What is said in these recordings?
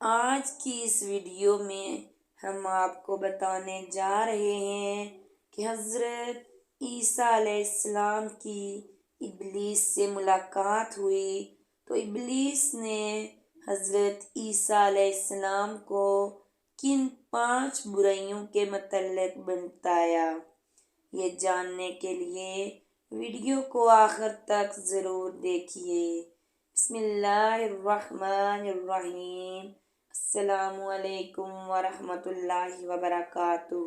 آج کی اس ویڈیو میں ہم آپ کو بتانے جا رہے ہیں کہ حضرت عیسیٰ علیہ السلام کی ابلیس سے ملاقات ہوئی تو ابلیس نے حضرت عیسیٰ علیہ السلام کو کن 5 برائیوں کے متعلق بتایا۔ یہ جاننے کے لیے ویڈیو کو آخر تک ضرور دیکھیے۔ بسم اللہ الرحمن الرحیم۔ السلام علیکم ورحمۃ اللہ وبرکاتہ۔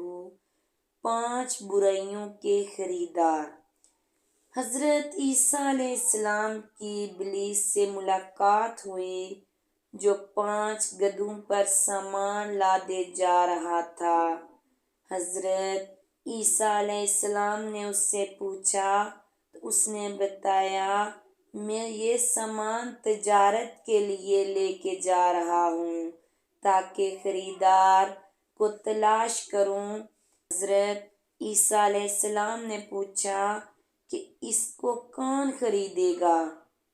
5 برائیوں کے خریدار۔ حضرت عیسیٰ علیہ السلام کی ابلیس سے ملاقات ہوئی جو 5 گدھوں پر سامان لادے جا رہا تھا۔ حضرت عیسیٰ علیہ السلام نے اس سے پوچھا تو اس نے بتایا، میں یہ سامان تجارت کے لیے لے کے جا رہا ہوں تاکہ خریدار کو تلاش کروں۔ حضرت عیسیٰ علیہ السلام نے پوچھا کہ اس کو کون خریدے گا،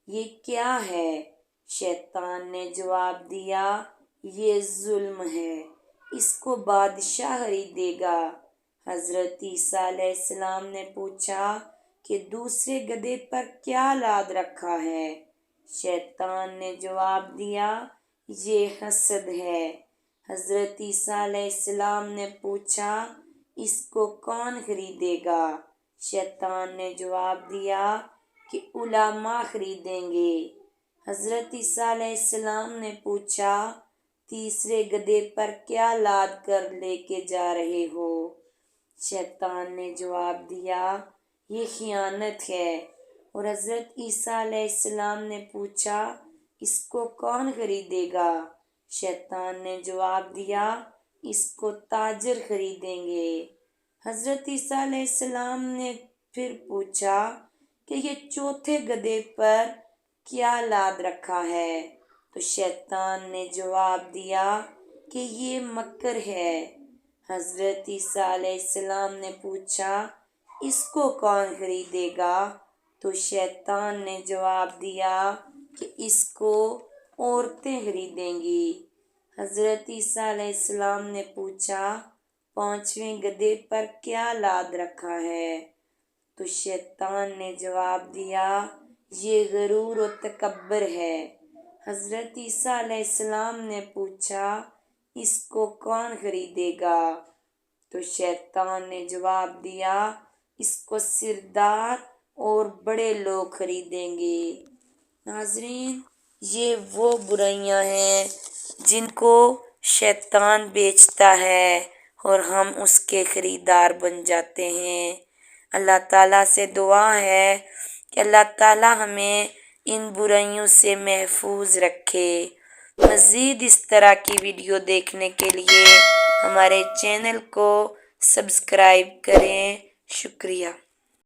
یہ کیا ہے؟ شیطان نے جواب دیا، یہ ظلم ہے، اس کو بادشاہ خریدے گا۔ حضرت عیسیٰ علیہ السلام نے پوچھا کہ دوسرے گدھے پر کیا لاد رکھا ہے؟ شیطان نے جواب دیا، یہ حسد ہے۔ حضرت عیسیٰ علیہ السلام نے پوچھا، اس کو کون خریدے گا؟ شیطان نے جواب دیا کہ علماء خریدیں گے۔ حضرت عیسیٰ علیہ السلام نے پوچھا، تیسرے گدھے پر کیا لاد کر لے کے جا رہے ہو؟ شیطان نے جواب دیا، یہ خیانت ہے۔ اور حضرت عیسیٰ علیہ السلام نے پوچھا، اس کو کون خریدے گا؟ شیطان نے جواب دیا، اس کو تاجر خریدیں گے۔ حضرت عیسیٰ علیہ السلام نے پھر پوچھا کہ یہ چوتھے گدھے پر کیا لاد رکھا ہے؟ تو شیطان نے جواب دیا کہ یہ مکر ہے۔ حضرت عیسیٰ علیہ السلام نے پوچھا، اس کو کون خریدے گا؟ تو شیطان نے جواب دیا کہ اس کو عورتیں خریدیں گی۔ حضرت عیسیٰ علیہ السلام نے پوچھا، 5ویں گدھے پر کیا لاد رکھا ہے؟ تو شیطان نے جواب دیا، یہ غرور و تکبر ہے۔ حضرت عیسیٰ علیہ السلام نے پوچھا، اس کو کون خریدے گا؟ تو شیطان نے جواب دیا، اس کو سردار اور بڑے لوگ خریدیں گے۔ ناظرین، یہ وہ برائیاں ہیں جن کو شیطان بیچتا ہے اور ہم اس کے خریدار بن جاتے ہیں۔ اللہ تعالیٰ سے دعا ہے کہ اللہ تعالیٰ ہمیں ان برائیوں سے محفوظ رکھے۔ مزید اس طرح کی ویڈیو دیکھنے کے لیے ہمارے چینل کو سبسکرائب کریں۔ شکریہ۔